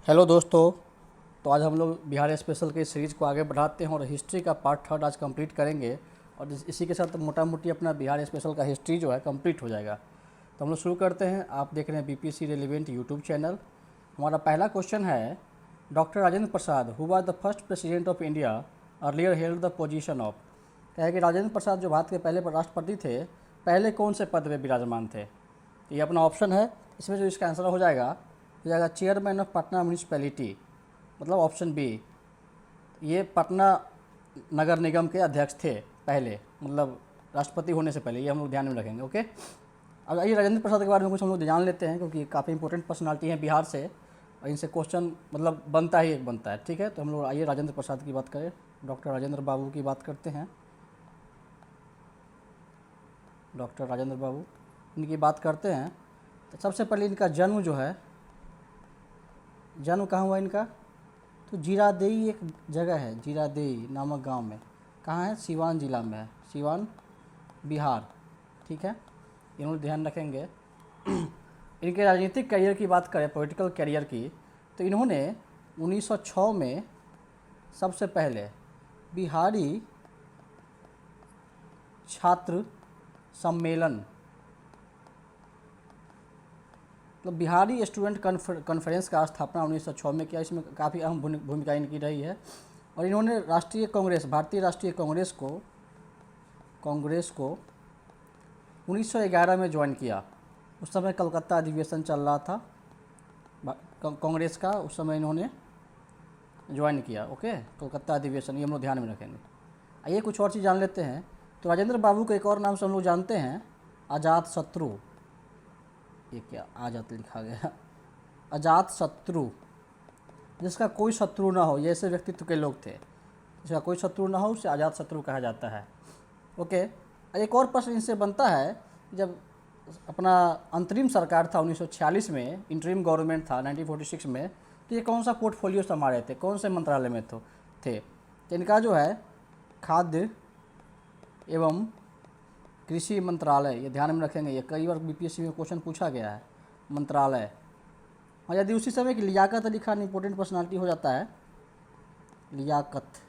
Hello दोस्तों। तो आज हम लोग बिहार स्पेशल के सीरीज़ को आगे बढ़ाते हैं और हिस्ट्री का पार्ट थर्ड आज कंप्लीट करेंगे। और इसी के साथ मोटा मोटी अपना बिहार स्पेशल का हिस्ट्री जो है कंप्लीट हो जाएगा। तो हम लोग शुरू करते हैं। आप देख रहे हैं बीपीएससी रेलिवेंट यूट्यूब चैनल। हमारा पहला क्वेश्चन है, doctor Rajendra Prasad who was the first president of India earlier held the position of. क्या है कि राजेंद्र प्रसाद जो भारत के पहले राष्ट्रपति थे, पहले कौन से पद पे विराजमान थे। तो ये अपना ऑप्शन है। इसमें जो इसका आंसर हो जाएगा चेयरमैन ऑफ पटना म्यूनिसिपैलिटी, मतलब ऑप्शन बी। ये पटना नगर निगम के अध्यक्ष थे पहले, मतलब राष्ट्रपति होने से पहले। ये हम लोग ध्यान में रखेंगे। ओके, अब आइए राजेंद्र प्रसाद के बारे में कुछ हम लोग जान लेते हैं, क्योंकि काफ़ी इंपॉर्टेंट पर्सनालिटी है बिहार से और इनसे क्वेश्चन मतलब बनता ही एक बनता है। ठीक है, तो हम लोग आइए राजेंद्र प्रसाद की बात करें, डॉक्टर राजेंद्र बाबू की बात करते हैं। डॉक्टर राजेंद्र बाबू, इनकी बात करते हैं। तो सबसे पहले इनका जन्म जो है, जन्म कहाँ हुआ इनका, तो जीरादेई एक जगह है, जीरादेई नामक गांव में। कहाँ है, सीवान जिला में है, सीवान बिहार। ठीक है, इन्होंने ध्यान रखेंगे। इनके राजनीतिक करियर की बात करें, पॉलिटिकल करियर की, तो इन्होंने 1906 में सबसे पहले बिहारी छात्र सम्मेलन, मतलब बिहारी स्टूडेंट कॉन्फ्रेंस का स्थापना 1906 में किया। इसमें काफ़ी अहम भूमिका इनकी रही है। और इन्होंने राष्ट्रीय कांग्रेस, भारतीय राष्ट्रीय कांग्रेस को 1911 में ज्वाइन किया। उस समय कलकत्ता अधिवेशन चल रहा था कांग्रेस का, उस समय इन्होंने ज्वाइन किया। ओके, कलकत्ता अधिवेशन, ये हम लोग ध्यान में रखेंगे। आइए कुछ और चीज़ जान लेते हैं। तो राजेंद्र बाबू को एक और नाम से हम लोग जानते हैं, अजात शत्रु। ये क्या आजात लिखा गया, अजात शत्रु, जिसका कोई शत्रु ना हो, ये ऐसे व्यक्तित्व के लोग थे, जिसका कोई शत्रु ना हो उसे अजात शत्रु कहा जाता है। ओके, एक और प्रश्न इनसे बनता है, जब अपना अंतरिम सरकार था 1946 में, इंटरिम गवर्नमेंट था 1946 में, तो ये कौन सा पोर्टफोलियो संभाले थे, कौन से मंत्रालय में थे। तो इनका जो है खाद्य एवं कृषि मंत्रालय, ये ध्यान में रखेंगे। ये कई बार बीपीएससी में क्वेश्चन पूछा गया है, मंत्रालय। और यदि उसी समय की लियाकत अली खान इंपॉर्टेंट पर्सनालिटी हो जाता है, लियाकत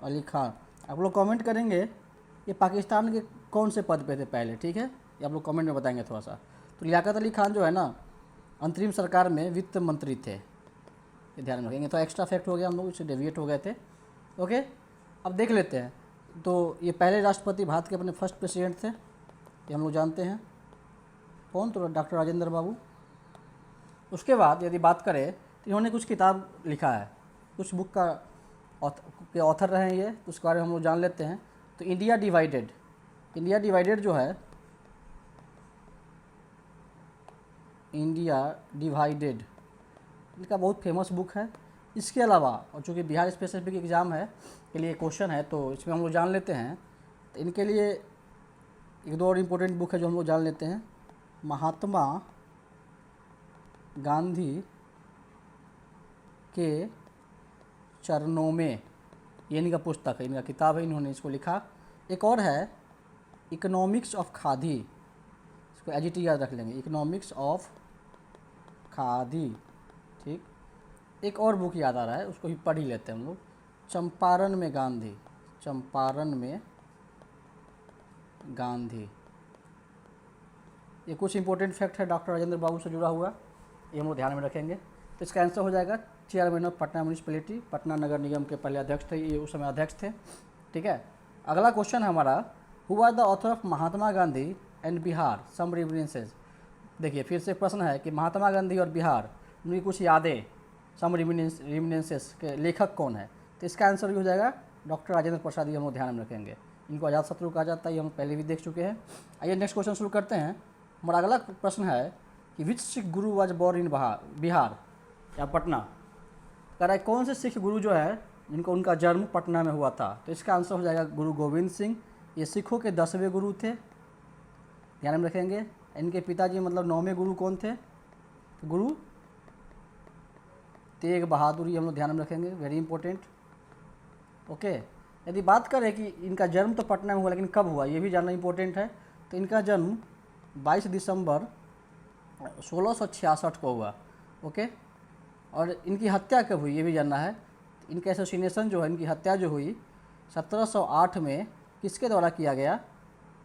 अली खान, आप लोग कमेंट करेंगे ये पाकिस्तान के कौन से पद पे थे पहले। ठीक है, ये आप लोग कमेंट में बताएंगे थोड़ा सा। तो लियाकत अली खान जो है ना, अंतरिम सरकार में वित्त मंत्री थे, ये ध्यान में रखेंगे। तो एक्स्ट्रा फैक्ट हो गया, हम लोग इससे डेविएट हो गए थे। ओके, अब देख लेते हैं। तो ये पहले राष्ट्रपति भारत के अपने फर्स्ट प्रेसिडेंट थे, ये हम लोग जानते हैं। कौन, तो डॉक्टर राजेंद्र बाबू। उसके बाद यदि बात करें तो इन्होंने कुछ किताब लिखा है, कुछ बुक के ऑथर रहे हैं ये, तो उसके बारे में हम लोग जान लेते हैं। तो इंडिया डिवाइडेड जो है, इंडिया डिवाइडेड, इनका बहुत फेमस बुक है। इसके अलावा, और चूँकि बिहार स्पेसिफिक एग्ज़ाम है के लिए क्वेश्चन है, तो इसमें हम लोग जान लेते हैं। तो इनके लिए एक दो और इम्पोर्टेंट बुक है जो हम लोग जान लेते हैं। महात्मा गांधी के चरणों में, ये इनका पुस्तक है, इनका किताब है, इन्होंने इसको लिखा। एक और है इकोनॉमिक्स ऑफ खादी, इसको एजीटी याद रख लेंगे, इकोनॉमिक्स ऑफ खादी। ठीक, एक और बुक याद आ रहा है, उसको भी पढ़ ही लेते हैं हम लोग, चंपारण में गांधी, चंपारण में गांधी। ये कुछ इंपॉर्टेंट फैक्ट है डॉक्टर राजेंद्र बाबू से जुड़ा हुआ, ये हम लोग ध्यान में रखेंगे। तो इसका आंसर हो जाएगा chairman of Patna municipality, Patna नगर निगम के पहले अध्यक्ष थे, ये उस समय अध्यक्ष थे। ठीक है, अगला क्वेश्चन है हमारा, who was the author of Mahatma Gandhi and Bihar some reminiscences. देखिए फिर से प्रश्न है कि महात्मा गांधी और बिहार, उनकी कुछ यादें, सम रिमिनिसेंस के लेखक कौन है। तो इसका आंसर हो जाएगा डॉक्टर राजेंद्र प्रसाद, ये हम लोग ध्यान में रखेंगे। इनको अजात शत्रु कहा जाता है, ये हम पहले भी देख चुके हैं। आइए नेक्स्ट क्वेश्चन शुरू करते हैं। हमारा अगला प्रश्न है कि विच सिख गुरु वाज बोर्न इन बिहार या पटना। कह रहा है कौन से सिख गुरु जो है जिनको उनका जन्म पटना में हुआ था। तो इसका आंसर हो जाएगा गुरु गोविंद सिंह। ये सिखों के 10वें गुरु थे, ध्यान में रखेंगे। इनके पिताजी मतलब 9वें गुरु कौन थे, गुरु तेग बहादुर, ये हम लोग ध्यान में रखेंगे, वेरी इंपॉर्टेंट। ओके, यदि बात करें कि इनका जन्म तो पटना में हुआ, लेकिन कब हुआ ये भी जानना इंपॉर्टेंट है। तो इनका जन्म 22 दिसंबर 1666 को हुआ। ओके। और इनकी हत्या कब हुई ये भी जानना है। इनका एसोसिनेशन जो है, इनकी हत्या जो हुई 1708 में किसके द्वारा किया गया?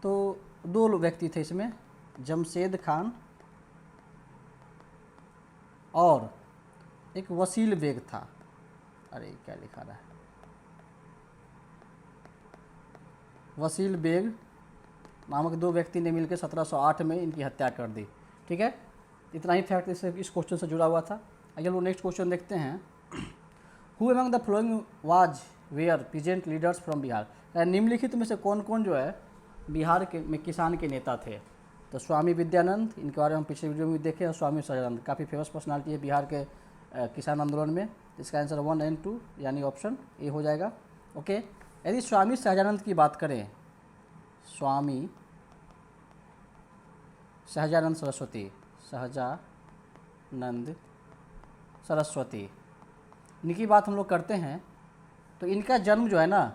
तो दो व्यक्ति थे इसमें, जमशेद खान और एक वसील बेग था। अरे क्या लिखा रहा है, वसील बेग नामक दो व्यक्ति ने मिलकर 1708 में इनकी हत्या कर दी। ठीक है, इतना ही फैक्ट इस क्वेश्चन से जुड़ा हुआ था। आइए लोग नेक्स्ट क्वेश्चन देखते हैं। Who among the following was were present leaders from Bihar? निम्नलिखित में से कौन कौन जो है बिहार के में किसान के नेता थे? तो स्वामी विद्यानंद, इनके बारे में हम पिछले वीडियो में देखे, और स्वामी सहजानंद काफ़ी फेमस पर्सनालिटी है बिहार के किसान आंदोलन में। इसका आंसर 1 एंड 2 यानी ऑप्शन ए हो जाएगा। ओके, यदि स्वामी सहजानंद की बात करें, स्वामी सहजानंद सरस्वती, सहजानंद सरस्वती, इनकी बात हम लोग करते हैं तो इनका जन्म जो है ना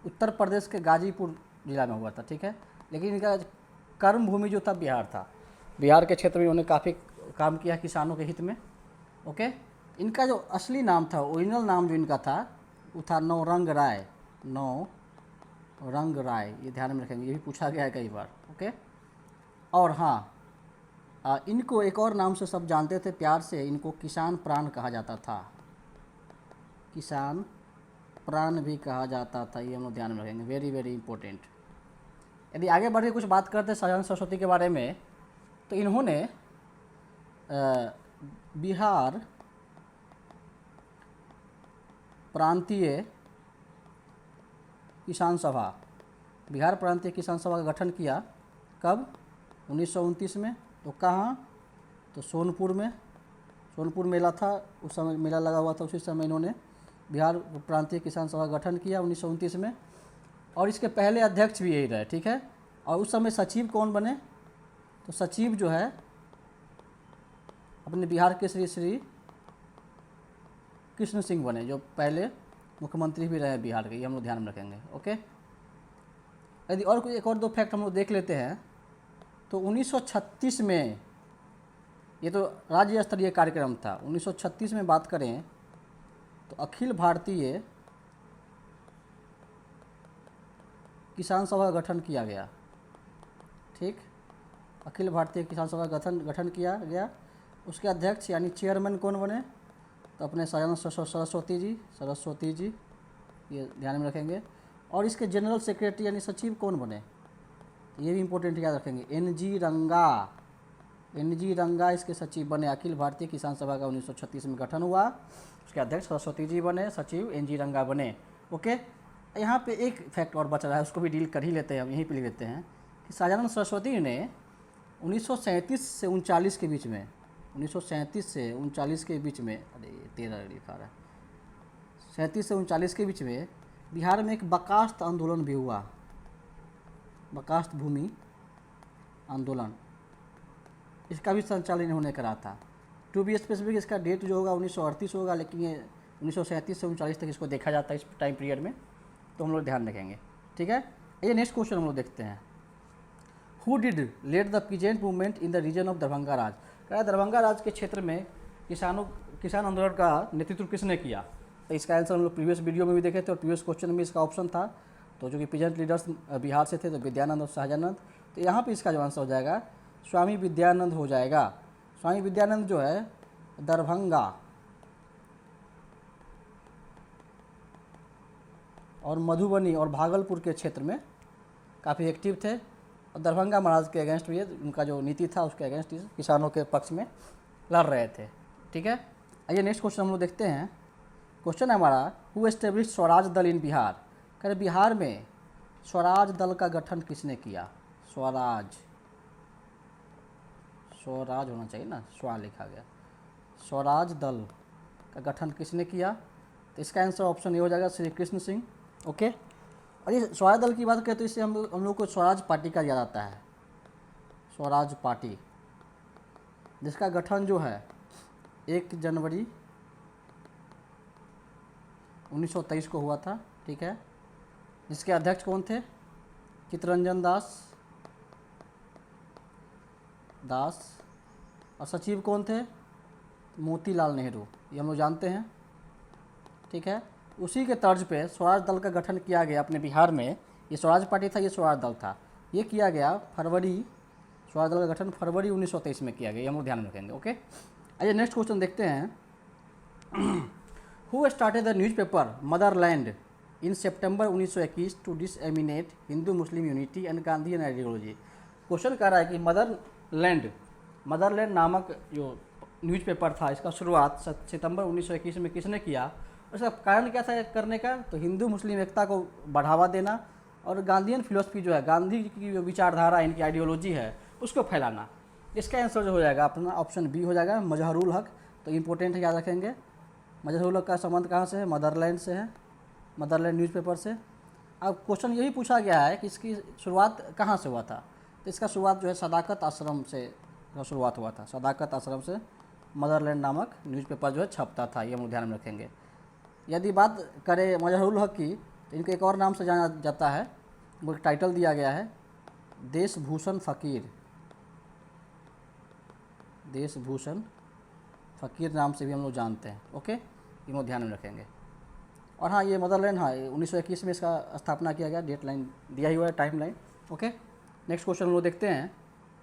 उत्तर प्रदेश के गाजीपुर जिला में हुआ था। ठीक है, लेकिन इनका कर्म भूमि जो था बिहार था। बिहार के क्षेत्र में उन्होंने काफ़ी काम किया किसानों के हित में। ओके, इनका जो असली नाम था, ओरिजिनल नाम जो इनका था वो था नौरंग राय। नौरंग राय, ये ध्यान में रखेंगे, ये भी पूछा गया है कई बार। ओके, और हाँ, इनको एक और नाम से सब जानते थे प्यार से, इनको किसान प्राण कहा जाता था। किसान प्राण भी कहा जाता था, ये हम लोग ध्यान में रखेंगे, वेरी वेरी इंपॉर्टेंट। यदि आगे बढ़ के कुछ बात करते हैं सहजानंद सरस्वती के बारे में, तो इन्होंने बिहार प्रांतीय किसान सभा, बिहार प्रांतीय किसान सभा का गठन किया। कब? 1929 में। तो कहाँ? तो सोनपुर में। सोनपुर मेला था, उस समय मेला लगा हुआ था, उसी समय इन्होंने बिहार प्रांतीय किसान सभा का गठन किया 1929 में। और इसके पहले अध्यक्ष भी यही रहे। ठीक है, और उस समय सचिव कौन बने? तो सचिव जो है अपने बिहार के श्री कृष्ण सिंह बने, जो पहले मुख्यमंत्री भी रहे बिहार के, ये हम लोग ध्यान में रखेंगे। ओके, यदि और कोई एक और दो फैक्ट हम लोग देख लेते हैं तो 1936 में, ये तो राज्य स्तरीय कार्यक्रम था, 1936 में बात करें तो अखिल भारतीय किसान सभा का गठन किया गया। ठीक, अखिल भारतीय किसान सभा का गठन किया गया। उसके अध्यक्ष यानी चेयरमैन कौन बने? तो अपने सहजानंद सरस्वती जी, ये ध्यान में रखेंगे। और इसके जनरल सेक्रेटरी यानी सचिव कौन बने? ये भी इंपॉर्टेंट याद रखेंगे, एन.जी. रंगा इसके सचिव बने। अखिल भारतीय किसान सभा का 1936 में गठन हुआ, उसके अध्यक्ष सरस्वती जी बने, सचिव एन.जी. रंगा बने। ओके, यहाँ पे एक फैक्ट और बच रहा है, उसको भी डील कर ही लेते हैं, हम यहीं पे लिख लेते हैं कि सहजानंद सरस्वती ने 1937 से 39 के बीच में, 1937 से 39 के बीच में, अरे 13 लिखा रहा है, 37 से 39 के बीच में बिहार में एक बर्खास्त आंदोलन भी हुआ, बर्खास्त भूमि आंदोलन, इसका भी संचालन इन्होंने करा था। टू बी स्पेसिफिक इसका डेट जो होगा 1938 होगा, लेकिन ये 1937 से 39 तक इसको देखा जाता है इस टाइम पीरियड में, तो हम लोग ध्यान रखेंगे। ठीक है, ये नेक्स्ट क्वेश्चन हम लोग देखते हैं। Who did led the peasant movement in the region of Darbhanga Raj? क्या दरभंगा राज के क्षेत्र में किसान आंदोलन का नेतृत्व किसने किया? तो इसका आंसर हम लोग प्रीवियस वीडियो में भी देखे थे और प्रीवियस क्वेश्चन में इसका ऑप्शन था। तो जो कि पीजेंट लीडर्स बिहार से थे, तो विद्यानंद और सहजानंद। तो यहाँ पे इसका जो आंसर हो जाएगा स्वामी विद्यानंद हो जाएगा। स्वामी विद्यानंद जो है दरभंगा और मधुबनी और भागलपुर के क्षेत्र में काफ़ी एक्टिव थे, और दरभंगा महाराज के अगेंस्ट भी उनका जो नीति था उसके अगेंस्ट किसानों के पक्ष में लड़ रहे थे। ठीक है, आइए नेक्स्ट क्वेश्चन हम लोग देखते हैं। क्वेश्चन है हमारा, हु एस्टेब्लिश स्वराज दल इन बिहार? कह बिहार में स्वराज दल का गठन किसने किया? स्वराज होना चाहिए ना, स्वा लिखा गया। स्वराज दल का गठन किसने किया? तो इसका आंसर ऑप्शन ए हो जाएगा, श्री कृष्ण सिंह। ओके, और ये स्वराज दल की बात करें तो इससे हम लोग को स्वराज पार्टी का याद आता है, स्वराज पार्टी, जिसका गठन जो है 1 जनवरी 1923 को हुआ था। ठीक है, जिसके अध्यक्ष कौन थे? चित्तरंजन दास, और सचिव कौन थे? मोतीलाल नेहरू, ये हम लोग जानते हैं, ठीक है। उसी के तर्ज पे स्वराज दल का गठन किया गया अपने बिहार में। ये स्वराज पार्टी था, ये स्वराज दल था। ये किया गया फरवरी, स्वराज दल का गठन फरवरी 1923 में किया गया, ये हम लोग ध्यान में रखेंगे, ओके। आइए नेक्स्ट क्वेश्चन देखते हैं। Who started the newspaper Motherland in September 1921 to disseminate Hindu Muslim unity and Gandhi and ideology. Question कह रहा है कि मदरलैंड नामक जो न्यूज़पेपर था, इसका शुरुआत सितंबर 1921 में किसने किया? उसका कारण क्या था करने का? तो हिंदू मुस्लिम एकता को बढ़ावा देना और गांधीयन फिलोसफी जो है, गांधी की जो विचारधारा, इनकी आइडियोलॉजी है, उसको फैलाना। इसका आंसर जो हो जाएगा अपना ऑप्शन बी हो जाएगा, मजहरुल हक। तो इम्पोर्टेंट है, याद रखेंगे। मजहरुल हक का संबंध कहाँ से है? मदरलैंड से है, मदरलैंड न्यूज़पेपर से। अब क्वेश्चन यही पूछा गया है कि इसकी शुरुआत कहाँ से हुआ था। तो इसका शुरुआत जो है सदाकत आश्रम से शुरुआत हुआ था। सदाकत आश्रम से मदरलैंड नामक न्यूज़पेपर जो है छपता था, ये हम ध्यान में रखेंगे। यदि बात करें मजहरुल हक की, तो इनको एक और नाम से जाना जाता है, वो एक टाइटल दिया गया है, देशभूषण फ़कीर। देशभूषण फ़कीर नाम से भी हम लोग जानते हैं, ओके। ये हम ध्यान में रखेंगे। और हाँ, ये मदरलैंड, हाँ 1921 में इसका स्थापना किया गया, डेट लाइन दिया ही हुआ है, time line, okay. Next question हम लोग देखते हैं।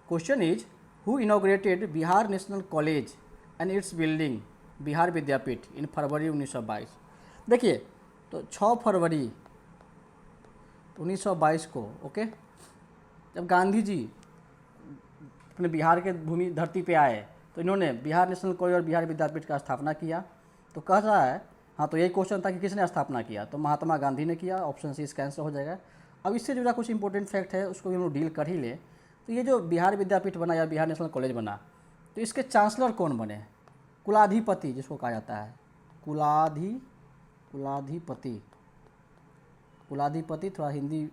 Question is who inaugurated Bihar national college and its building Bihar Vidyapeeth in February 1922। देखिए, तो 6 फरवरी 1922 को, ओके, जब गांधी जी अपने बिहार के भूमि धरती पे आए, तो इन्होंने बिहार नेशनल कॉलेज और बिहार विद्यापीठ का स्थापना किया। तो कह रहा है, हाँ, तो यही क्वेश्चन था कि किसने स्थापना किया, तो महात्मा गांधी ने किया। ऑप्शन सी इसका आंसर हो जाएगा। अब इससे जुड़ा कुछ इंपॉर्टेंट फैक्ट है, उसको भी हम लोग डील कर ही ले। तो ये जो बिहार विद्यापीठ बना या बिहार नेशनल कॉलेज बना, तो इसके चांसलर कौन बने? कुलाधिपति जिसको कहा जाता है, कुलाधिपति। थोड़ा हिंदी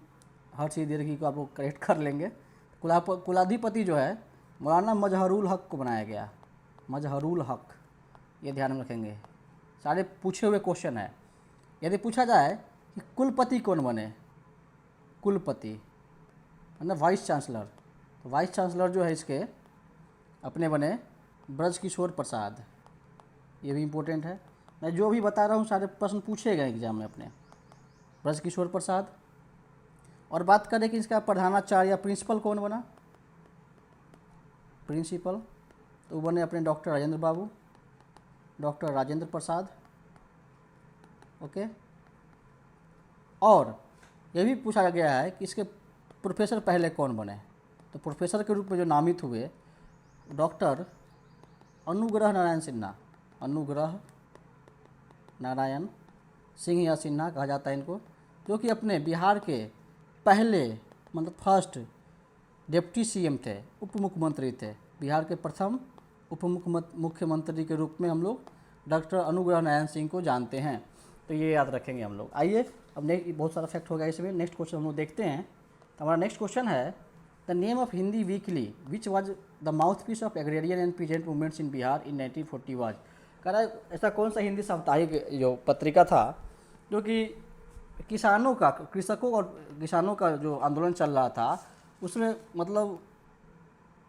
हर चीज़ दीर्घी को आप लोग करेक्ट कर लेंगे। कुलाधिपति जो है मौलाना मजहरुल हक को बनाया गया, मजहरुल हक, ये ध्यान में रखेंगे। सारे पूछे हुए क्वेश्चन है। यदि पूछा जाए कि कुलपति कौन बने, कुलपति मतलब वाइस चांसलर, तो वाइस चांसलर जो है इसके अपने बने ब्रजकिशोर प्रसाद। ये भी इम्पोर्टेंट है, मैं जो भी बता रहा हूँ सारे प्रश्न पूछे गए एग्जाम में अपने, ब्रजकिशोर प्रसाद। और बात करें कि इसका प्रधानाचार्य या प्रिंसिपल कौन बना, प्रिंसिपल, तो वो बने अपने डॉक्टर राजेंद्र बाबू, डॉक्टर राजेंद्र प्रसाद, ओके। और ये भी पूछा गया है कि इसके प्रोफेसर पहले कौन बने, तो प्रोफेसर के रूप में जो नामित हुए डॉक्टर अनुग्रह नारायण सिन्हा, अनुग्रह नारायण सिंह या सिन्हा कहा जाता है इनको, जो कि अपने बिहार के पहले मतलब फर्स्ट डिप्टी सीएम थे, उप मुख्यमंत्री थे। बिहार के प्रथम उप मुख्यमंत्री के रूप में हम लोग डॉक्टर अनुग्रह नारायण सिंह को जानते हैं। तो ये याद रखेंगे हम लोग। आइए अब नेक्स्ट, बहुत सारा फैक्ट हो गया इसमें, नेक्स्ट क्वेश्चन हम लोग देखते हैं। तो हमारा नेक्स्ट क्वेश्चन है, the name of Hindi weekly which was the mouthpiece of agrarian and peasant movements in Bihar in 1940 was. कह रहा है ऐसा कौन सा हिंदी साप्ताहिक जो पत्रिका था जो कि किसानों का, कृषकों और किसानों का जो आंदोलन चल रहा था उसमें मतलब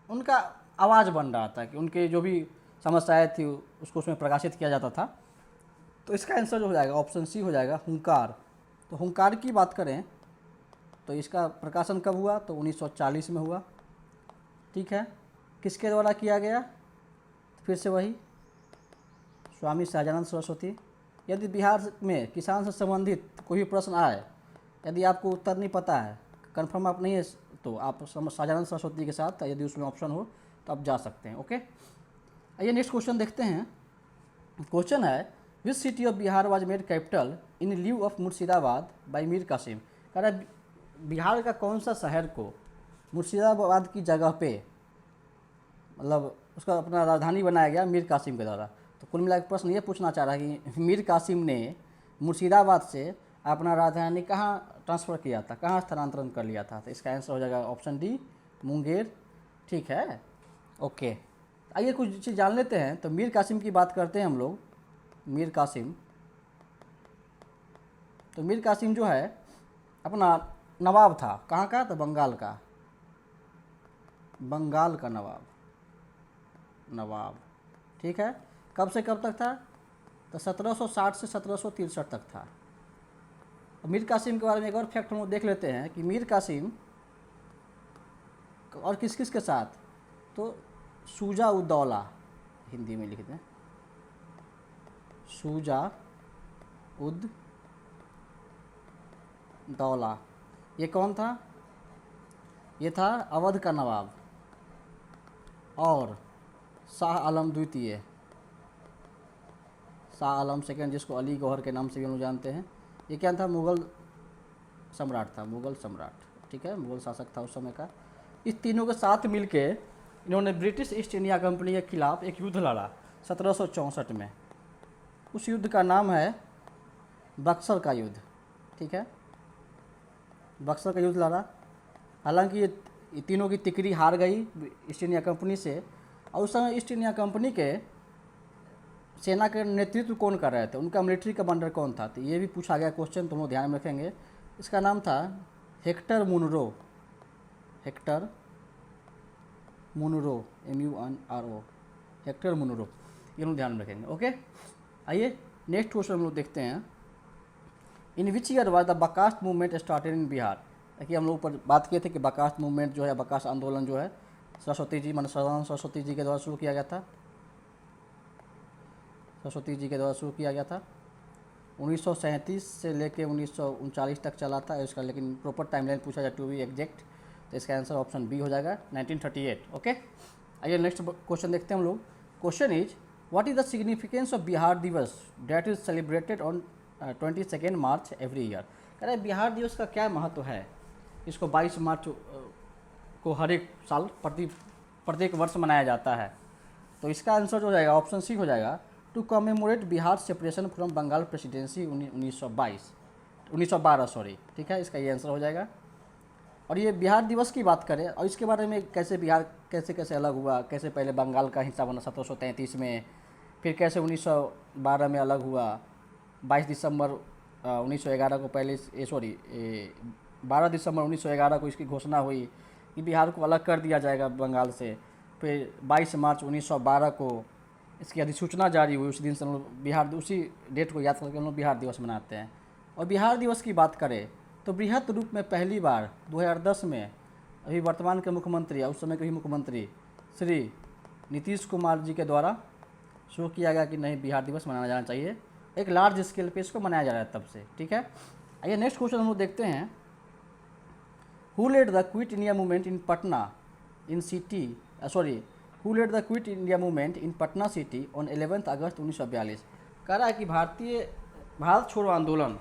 उनका आवाज़ बन रहा था, कि उनके जो भी समस्याएं थी उसको उसमें प्रकाशित किया जाता था। तो इसका आंसर जो हो जाएगा ऑप्शन सी हो जाएगा, हुंकार। तो हुंकार की बात करें तो इसका प्रकाशन कब हुआ, तो 1940 में हुआ, ठीक है। किसके द्वारा किया गया, फिर से वही स्वामी सहजानंद सरस्वती। यदि बिहार में किसान से संबंधित कोई भी प्रश्न आए, यदि आपको उत्तर नहीं पता है, कन्फर्म आप नहीं है, तो आप सहजानंद सरस्वती के साथ, यदि उसमें ऑप्शन हो तो आप जा सकते हैं, ओके। आइए नेक्स्ट क्वेश्चन देखते हैं। क्वेश्चन है, which city of Bihar was made capital in lieu of Murshidabad by Mir Qasim. कह रहा है बिहार का कौन सा शहर को मुर्शिदाबाद की जगह पे मतलब उसका अपना राजधानी बनाया गया मीर कासिम के द्वारा। तो कुल मिलाकर प्रश्न ये पूछना चाह रहा है कि मीर कासिम ने मुर्शिदाबाद से अपना राजधानी कहाँ ट्रांसफ़र किया था, कहाँ स्थानांतरण कर लिया था। तो इसका आंसर हो जाएगा ऑप्शन डी, मुंगेर, ठीक है, ओके। आइए कुछ चीज़ जान लेते हैं। तो मीर कासिम की बात करते हैं हम लोग, मीर कासिम। तो मीर कासिम जो है अपना नवाब था, कहाँ का, तो बंगाल का, बंगाल का नवाब, ठीक है। कब से कब तक था? तो 1760 से 1763 तक था। मीर कासिम के बारे में एक और फैक्ट हम लोग देख लेते हैं कि मीर कासिम और किस किस के साथ, तो शुजा उद दौला, हिंदी में लिखते हैं शुजा उद दौला। ये कौन था? ये था अवध का नवाब और शाह आलम द्वितीय, शाह आलम सेकेंड, जिसको अली गौहर के नाम से भी हम लोग जानते हैं। ये क्या था? मुग़ल सम्राट था, मुग़ल सम्राट, ठीक है, मुग़ल शासक था उस समय का। इस तीनों के साथ मिलके इन्होंने ब्रिटिश ईस्ट इंडिया कंपनी के खिलाफ एक युद्ध लड़ा 1764 में। उस युद्ध का नाम है बक्सर का युद्ध, ठीक है, बक्सर का युद्ध लड़ा। हालांकि ये तीनों की तिकड़ी हार गई ईस्ट इंडिया कंपनी से। और उस समय ईस्ट इंडिया कंपनी के सेना का नेतृत्व कौन कर रहे थे, उनका मिलिट्री कमांडर कौन था? तो ये भी पूछा गया क्वेश्चन, तुम लोग ध्यान में रखेंगे। इसका नाम था Hector Munro, Hector Munro, MUNRO, Hector Munro, ये लोग ध्यान में रखेंगे। ओके, आइए नेक्स्ट क्वेश्चन हम लोग देखते हैं। In which year was the Bakasht movement started in Bihar? देखिए हम लोग ऊपर बात किए थे कि बकास्ट मूवमेंट जो है, बकास्ट आंदोलन जो है, सरस्वती जी मान सदानंद सरस्वती जी के द्वारा शुरू किया गया था, सरस्वती जी के द्वारा शुरू किया गया था। 1937 से लेके 1939 तक चला था इसका, लेकिन प्रॉपर टाइमलाइन पूछा जाए टू बी एग्जैक्ट, तो इसका आंसर ऑप्शन बी हो जाएगा 1938। ओके, आइए नेक्स्ट क्वेश्चन देखते हैं हम लोग। Question is what is the significance of Bihar Diwas that is celebrated on 22 March every year? कह रहे बिहार दिवस का क्या महत्व है? इसको 22 मार्च को हर एक साल प्रत्येक वर्ष मनाया जाता है। तो इसका आंसर हो जाएगा ऑप्शन सी हो जाएगा, to commemorate Bihar separation from Bengal presidency 1912 sorry, ठीक है, इसका ये आंसर हो जाएगा। और ये बिहार दिवस की बात करें और इसके बारे में कैसे बिहार कैसे अलग हुआ, कैसे पहले बंगाल का हिस्सा बना 1733 में, फिर कैसे 1912 में अलग हुआ, 22 दिसंबर 1911 को पहले 12 दिसंबर 1911 को इसकी घोषणा हुई कि बिहार को अलग कर दिया जाएगा बंगाल से। फिर 22 मार्च 1912 को इसकी अधिसूचना जारी हुई। उस दिन से हम लोग बिहार, उसी डेट को याद करके हम लोग बिहार दिवस मनाते हैं। और बिहार दिवस की बात करें तो बृहत रूप में पहली बार 2010 में अभी वर्तमान के मुख्यमंत्री, उस समय के ही मुख्यमंत्री श्री नीतीश कुमार जी के द्वारा शुरू किया गया कि नहीं बिहार दिवस मनाया जाना चाहिए। एक लार्ज स्केल पे इसको मनाया जा रहा है तब से, ठीक है। आइए नेक्स्ट क्वेश्चन हम लोग देखते हैं। Who led the quit India movement in Patna in city who led the quit India movement in Patna city on 11 August 1942? कह रहा है कि भारत छोड़ो आंदोलन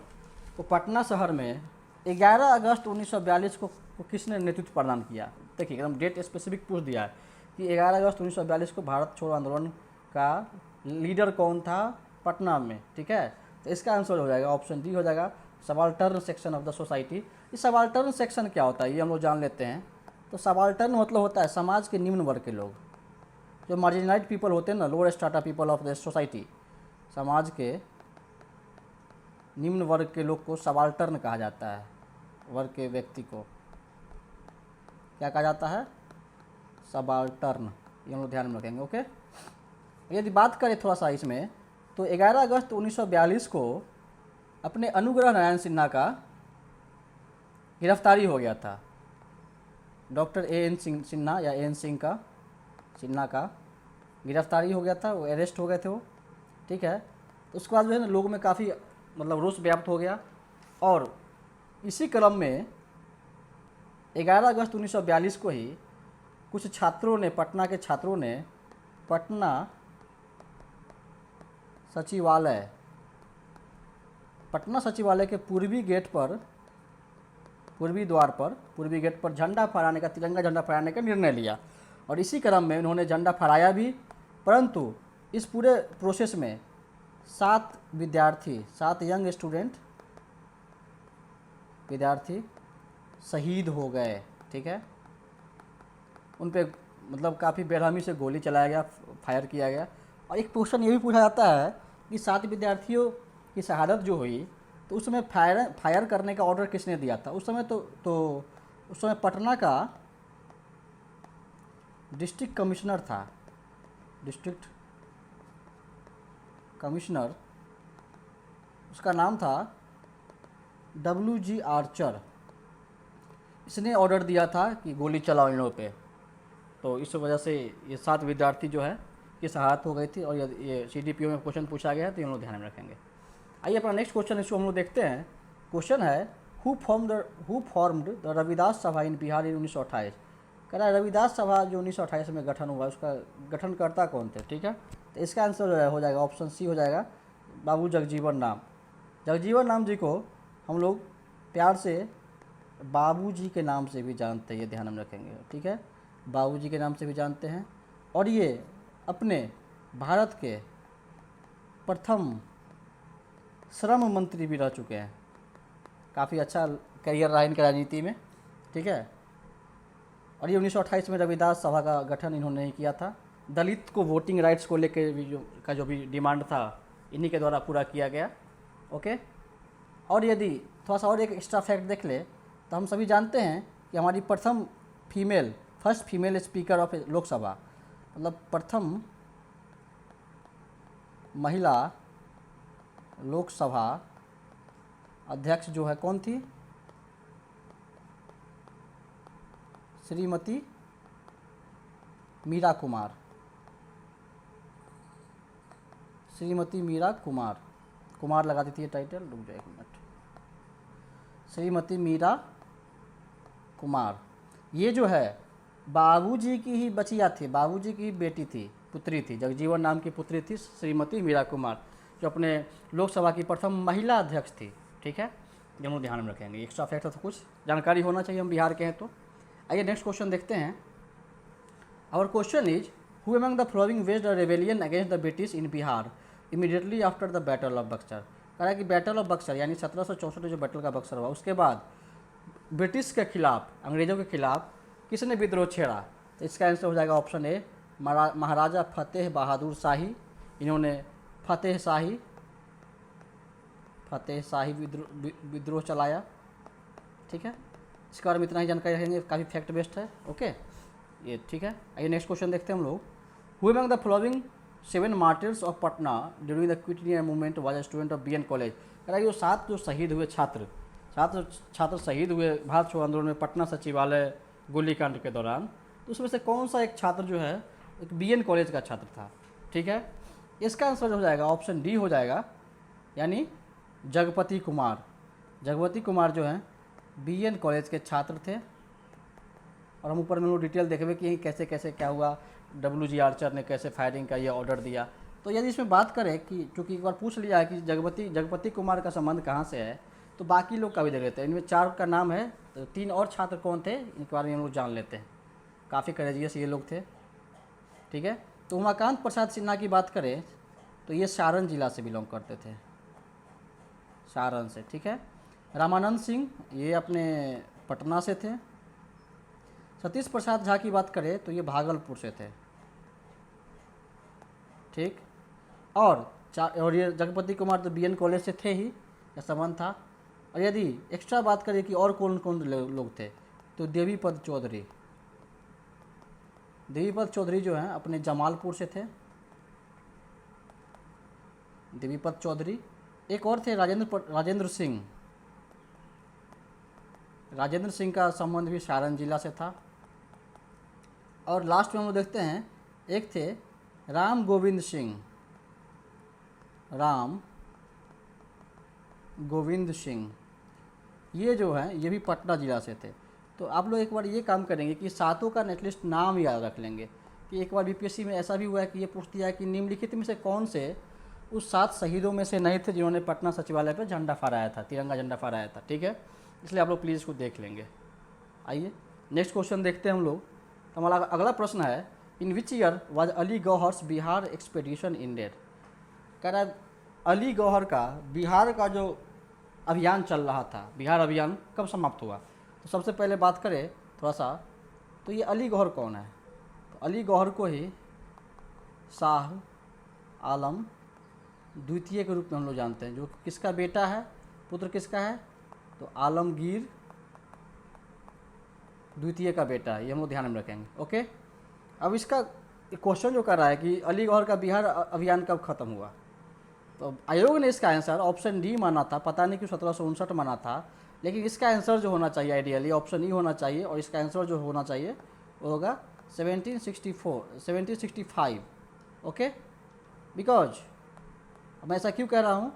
को पटना शहर में 11 अगस्त 1942 को किसने नेतृत्व प्रदान किया? देखिए एकदम डेट स्पेसिफिक पूछ दिया है कि 11 अगस्त 1942 को भारत छोड़ो आंदोलन का लीडर कौन था पटना में, ठीक है। तो इसका आंसर हो जाएगा ऑप्शन डी हो जाएगा, subaltern section of the society. ये सबाल्टर्न सेक्शन क्या होता है ये हम लोग जान लेते हैं। तो सबाल्टर्न मतलब होता है समाज के निम्न वर्ग के लोग, जो मार्जिनलाइज्ड पीपल होते हैं ना, lower strata people of the society, समाज के निम्न वर्ग के लोग को सबाल्टर्न कहा जाता है। वर्ग के व्यक्ति को क्या कहा जाता है? सबाल्टर्न, ये हम लोग ध्यान में रखेंगे। ओके, यदि बात करें थोड़ा सा इसमें, तो 11 अगस्त 1942 को अपने अनुग्रह नारायण सिन्हा का गिरफ्तारी हो गया था। Doctor A.N. सिन्हा या A.N. सिन्हा का गिरफ्तारी हो गया था, वो अरेस्ट हो गए थे वो, ठीक है। तो उसके बाद जो है ना लोगों में काफ़ी मतलब रोष व्याप्त हो गया। और इसी क्रम में 11 अगस्त 1942 को ही कुछ छात्रों ने, पटना के छात्रों ने पटना सचिवालय के पूर्वी गेट पर झंडा फहराने का, तिरंगा झंडा फहराने का निर्णय लिया। और इसी क्रम में उन्होंने झंडा फहराया भी, परंतु इस पूरे प्रोसेस में 7 यंग विद्यार्थी शहीद हो गए, ठीक है। उन पे मतलब काफ़ी बेरहमी से गोली चलाया गया, फायर किया गया। और एक क्वेश्चन ये भी पूछा जाता है कि 7 विद्यार्थियों की शहादत जो हुई, तो उस समय फायर करने का ऑर्डर किसने दिया था? उस समय उस समय पटना का डिस्ट्रिक्ट कमिश्नर था, डिस्ट्रिक्ट कमिश्नर, उसका नाम था WG आर्चर। इसने ऑर्डर दिया था कि गोली चलाओ इन लोगों पे। तो इस वजह से ये 7 विद्यार्थी जो है की शहादत हो गई थी। और ये CDPO में क्वेश्चन पूछा गया है तो ये लोग ध्यान में रखेंगे। आइए अपना नेक्स्ट क्वेश्चन इसको हम लोग देखते हैं। क्वेश्चन है हु फॉर्म्ड द रविदास सभा इन बिहार इन 1928। कह रहा है रविदास सभा जो 1928 में गठन हुआ उसका गठनकर्ता कौन थे। ठीक है, तो इसका आंसर हो जाएगा ऑप्शन सी हो जाएगा, बाबू जगजीवन राम। जगजीवन राम जी को हम लोग प्यार से बाबू जी के नाम से भी जानते हैं, ये ध्यान में रखेंगे। ठीक है, बाबू जी के नाम से भी जानते हैं। और ये अपने भारत के प्रथम श्रम मंत्री भी रह चुके हैं। काफ़ी अच्छा करियर रहा इनका राजनीति में। ठीक है, और ये 1928 में रविदास सभा का गठन इन्होंने ही किया था। दलित को वोटिंग राइट्स को लेकर भी जो भी डिमांड था इन्हीं के द्वारा पूरा किया गया। ओके, और यदि थोड़ा सा और एक एक्स्ट्रा फैक्ट देख ले तो हम सभी जानते हैं कि हमारी first female speaker of Lok Sabha, मतलब प्रथम महिला लोकसभा अध्यक्ष जो है कौन थी, श्रीमती मीरा कुमार। श्रीमती मीरा कुमार, कुमार लगा देती है टाइटल, रुक जाए 1 मिनट। श्रीमती मीरा कुमार, ये जो है बाबूजी की ही बचिया थी, बाबूजी की ही बेटी थी, पुत्री थी, जगजीवन नाम की पुत्री थी श्रीमती मीरा कुमार, जो अपने लोकसभा की प्रथम महिला अध्यक्ष थी। ठीक है, ये हम लोग ध्यान में रखेंगे। एक्स्ट्रा फैक्ट तो कुछ जानकारी होना चाहिए, हम बिहार के हैं तो। आइए नेक्स्ट क्वेश्चन देखते हैं। Our question is who among the following waged a rebellion against the British in Bihar immediately after the battle of Buxar. कह रहा है कि बैटल ऑफ बक्सर यानी 1764 जो बैटल का बक्सर हुआ उसके बाद ब्रिटिश के खिलाफ, अंग्रेज़ों के खिलाफ किसने विद्रोह छेड़ा। तो इसका आंसर हो जाएगा ऑप्शन ए, महाराजा फतेह बहादुर शाही। इन्होंने फतेह शाही विद्रोह चलाया। ठीक है, इसके बारे में इतना ही जानकारी रखेंगे, काफ़ी फैक्ट बेस्ड है। ओके, ये ठीक है। आइए नेक्स्ट क्वेश्चन देखते हैं हम लोग। Who among the following 7 martyrs of Patna during the quit India movement was a student of BN college. कह रहा है कि 7 जो शहीद हुए छात्र शहीद हुए भारत छोड़ो आंदोलन में पटना सचिवालय गोलीकांड के दौरान, तो उसमें से कौन सा एक छात्र जो है एक BN कॉलेज का छात्र था। ठीक है, इसका आंसर हो जाएगा ऑप्शन डी हो जाएगा, यानी जगपति कुमार। जगपति कुमार जो हैं BN कॉलेज के छात्र थे। और हम ऊपर में लोग डिटेल देखेंगे कि कैसे कैसे क्या हुआ, WG आर्चर ने कैसे फायरिंग का ये ऑर्डर दिया। तो यदि इसमें बात करें कि चूँकि एक बार पूछ लिया है कि जगपति कुमार का संबंध कहाँ से है, तो बाकी लोग का भी देख लेते हैं। इनमें 4 का नाम है, तो 3 और छात्र कौन थे इनके बारे में हम लोग जान लेते हैं। काफ़ी करेजियस ये लोग थे। ठीक है, तो उमाकांत प्रसाद सिन्हा की बात करें तो ये सारण जिला से बिलोंग करते थे, सारण से। ठीक है, रामानंद सिंह ये अपने पटना से थे। सतीश प्रसाद झा की बात करें तो ये भागलपुर से थे। ठीक, और ये जगपति कुमार तो BN कॉलेज से थे ही, का संबंध था। और यदि एक्स्ट्रा बात करें कि और कौन कौन लोग थे, तो देवीपद चौधरी जो हैं अपने जमालपुर से थे, देवीपद चौधरी। एक और थे राजेंद्र सिंह का संबंध भी सारण जिला से था। और लास्ट में हम लोग देखते हैं एक थे राम गोविंद सिंह, ये जो हैं ये भी पटना जिला से थे। तो आप लोग एक बार ये काम करेंगे कि 7 का एटलीस्ट नाम याद रख लेंगे कि एक बार BPSC में ऐसा भी हुआ है कि ये पूछ दिया है कि निम्नलिखित में से कौन से उस 7 शहीदों में से नहीं थे जिन्होंने पटना सचिवालय पर झंडा फहराया था, तिरंगा झंडा फहराया था। ठीक है, इसलिए आप लोग प्लीज़ इसको देख लेंगे। आइए नेक्स्ट क्वेश्चन देखते हैं हम लोग। तो हमारा अगला प्रश्न है in which year was Ali Gauhar's Bihar expedition ended. कह रहा है अली गौहर का बिहार का जो अभियान चल रहा था, बिहार अभियान कब समाप्त हुआ। तो सबसे पहले बात करें थोड़ा सा, तो ये अली गौहर कौन है। तो अली गौहर को ही शाह आलम द्वितीय के रूप में हम लोग जानते हैं, जो किसका बेटा है, पुत्र किसका है, तो आलमगीर द्वितीय का बेटा है। ये हम लोग ध्यान में रखेंगे। ओके, अब इसका क्वेश्चन जो कर रहा है कि अली गौहर का बिहार अभियान कब ख़त्म हुआ, तो आयोग ने इसका आंसर ऑप्शन डी माना था, पता नहीं क्यों 1759 माना था, लेकिन इसका आंसर जो होना चाहिए आइडियली ऑप्शन ई होना चाहिए, और इसका आंसर जो होना चाहिए वो होगा 1765। ओके, बिकॉज मैं ऐसा क्यों कह रहा हूँ,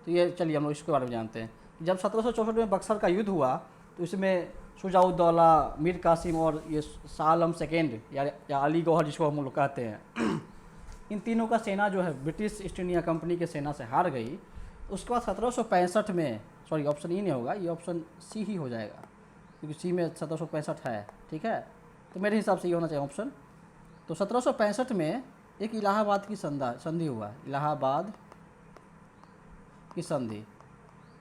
तो ये चलिए हम लोग इसके बारे में जानते हैं कि जब 1764 में बक्सर का युद्ध हुआ तो इसमें शुजाउद्दौला, मीर कासिम और ये शाह आलम सेकेंड या अली गौहर जिसको हम लोग कहते हैं, इन तीनों का सेना जो है ब्रिटिश ईस्ट इंडिया कंपनी के सेना से हार गई। उसके बाद 1765 में, सॉरी ऑप्शन ई नहीं होगा, ये ऑप्शन सी ही हो जाएगा क्योंकि सी में 1765 है, ठीक है, तो मेरे हिसाब से ये होना चाहिए ऑप्शन। तो 1765 में एक इलाहाबाद की संधि हुआ, इलाहाबाद की संधि,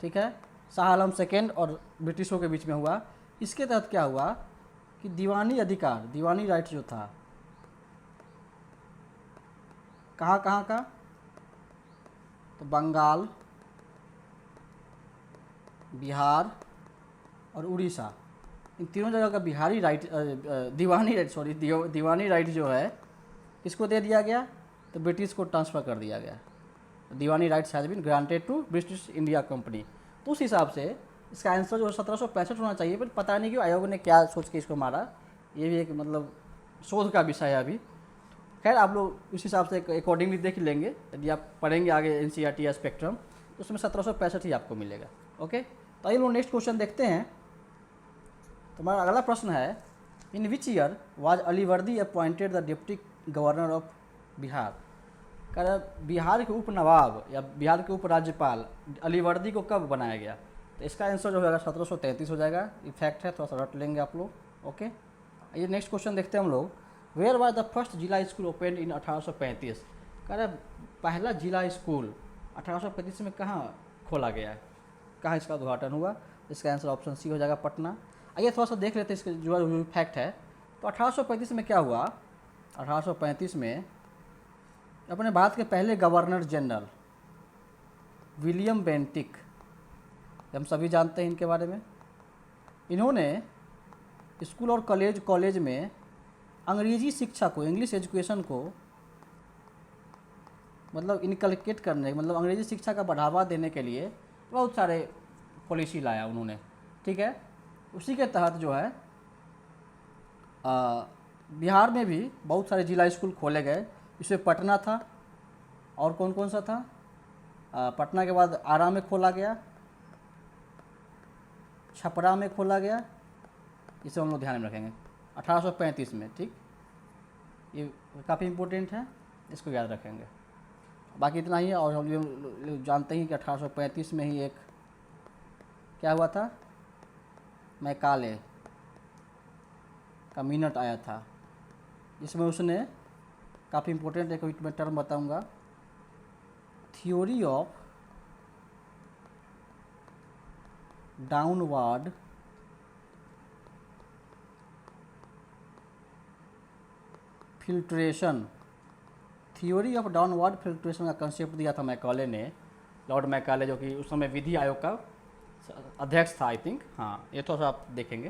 ठीक है, शाह आलम सेकेंड और ब्रिटिशों के बीच में हुआ। इसके तहत क्या हुआ कि दीवानी अधिकार, दीवानी राइट जो था, कहाँ कहाँ का, तो बंगाल, बिहार और उड़ीसा, इन तीनों जगह का बिहारी राइट, दीवानी राइट, सॉरी दीवानी राइट जो है किसको दे दिया गया, तो ब्रिटिश को ट्रांसफ़र कर दिया गया। Diwani rights has been granted to British India company. तो उस हिसाब से इसका आंसर जो 1765 होना चाहिए, पर पता नहीं क्यों आयोग ने क्या सोच के इसको मारा, ये भी एक मतलब शोध का विषय है अभी। खैर आप लोग उस हिसाब से अकॉर्डिंगली देख लेंगे, यदि आप पढ़ेंगे आगे एनसीईआरटी या स्पेक्ट्रम तो उसमें 1765 ही आपको मिलेगा। ओके, तो आइए लोग नेक्स्ट क्वेश्चन देखते हैं। तो हमारा अगला प्रश्न है, in which year was Alivardi appointed the deputy governor of Bihar. कह रहा बिहार के उप नवाब या बिहार के उप राज्यपाल अलीवर्दी को कब बनाया गया, तो इसका आंसर जो होगा 1733 हो जाएगा। इफेक्ट है, थोड़ा सा रट लेंगे आप लोग। ओके, आइए नेक्स्ट क्वेश्चन देखते हैं हम लोग। वेयर वाज द फर्स्ट जिला स्कूल ओपन इन 1835। कह रहा पहला जिला स्कूल 1835 में कहाँ खोला गया है, कहाँ इसका उद्घाटन हुआ, इसका आंसर ऑप्शन सी हो जाएगा, पटना। आइए थोड़ा सा देख लेते हैं इसके जो फैक्ट है। तो 1835 में क्या हुआ, 1835 में अपने भारत के पहले गवर्नर जनरल विलियम बेंटिक, हम सभी जानते हैं इनके बारे में, इन्होंने स्कूल और कॉलेज में अंग्रेजी शिक्षा को, इंग्लिश एजुकेशन को मतलब इनकलकेट करने, मतलब अंग्रेजी शिक्षा का बढ़ावा देने के लिए बहुत सारे पॉलिसी लाया उन्होंने, ठीक है। उसी के तहत जो है बिहार में भी बहुत सारे जिला स्कूल खोले गए। इसमें पटना था, और कौन कौन सा था, पटना के बाद आरा में खोला गया, छपरा में खोला गया, इसे हम लोग ध्यान में रखेंगे 1835 में, ठीक, ये काफ़ी इम्पोर्टेंट है, इसको याद रखेंगे। बाकी इतना ही है, और हम लोग जानते हैं कि 1835 में ही एक क्या हुआ था, मैकाले का मिनट आया था, जिसमें उसने काफ़ी इम्पोर्टेंट एक मैं टर्म बताऊंगा, theory of downward filtration, theory of downward filtration का कंसेप्ट दिया था मैकाले ने, लॉर्ड मैकाले, जो कि उस समय विधि आयोग का अध्यक्ष था आई थिंक, हाँ ये थोड़ा सा आप देखेंगे।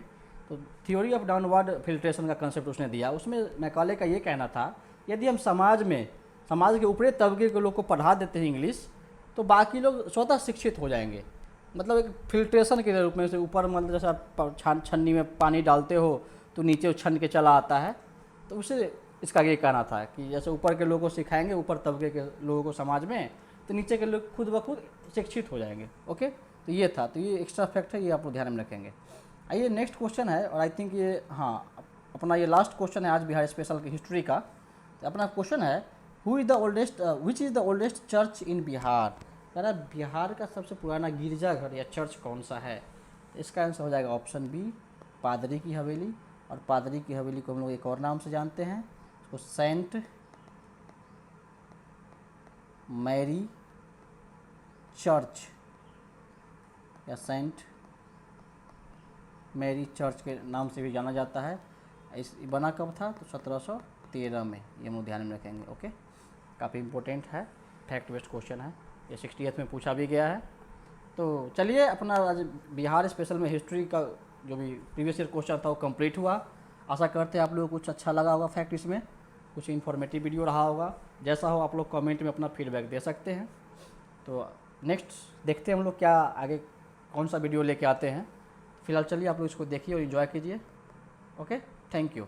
तो थ्योरी ऑफ डाउनवर्ड फिल्ट्रेशन का कंसेप्ट उसने दिया। उसमें मैकाले का ये कहना था, यदि हम समाज के ऊपरी तबके के लोग को पढ़ा देते हैं इंग्लिश, तो बाकी लोग स्वतः शिक्षित हो जाएंगे। मतलब एक फिल्ट्रेशन के रूप में, से ऊपर मतलब जैसे आप छन्नी में पानी डालते हो तो नीचे छन के चला आता है, तो उसे इसका ये कहना था कि जैसे ऊपर के लोगों को सिखाएंगे, ऊपर तबके के लोगों को समाज में, तो नीचे के लोग खुद ब खुद शिक्षित हो जाएंगे। ओके, तो ये था, तो ये एक्स्ट्रा फैक्ट है, ये आप लोग ध्यान में रखेंगे। आइए नेक्स्ट क्वेश्चन है, और आई थिंक ये हाँ अपना ये लास्ट क्वेश्चन है आज बिहार स्पेशल की हिस्ट्री का। तो अपना क्वेश्चन है, which is the oldest church इन बिहार। कह रहा बिहार का सबसे पुराना गिरजाघर या चर्च कौन सा है, तो इसका आंसर हो जाएगा ऑप्शन बी, पादरी की हवेली। और पादरी की हवेली को हम लोग एक और नाम से जानते हैं, उसको सेंट मैरी चर्च या सेंट मैरी चर्च के नाम से भी जाना जाता है। इस बना कब था, तो 1713 में, ये हम लोग ध्यान में रखेंगे। ओके, काफ़ी इंपॉर्टेंट है, फैक्ट बेस्ड क्वेश्चन है, ये 68 में पूछा भी गया है। तो चलिए अपना आज बिहार स्पेशल में हिस्ट्री का जो भी प्रीवियस ईयर क्वेश्चन था वो कंप्लीट हुआ। आशा करते हैं आप लोगों को कुछ अच्छा लगा होगा, फैक्ट इसमें कुछ इन्फॉर्मेटिव वीडियो रहा होगा। जैसा हो आप लोग कमेंट में अपना फीडबैक दे सकते हैं। तो नेक्स्ट देखते हैं हम लोग क्या आगे कौन सा वीडियो लेके आते हैं। फिलहाल चलिए आप लोग इसको देखिए और इन्जॉय कीजिए। Okay, thank you.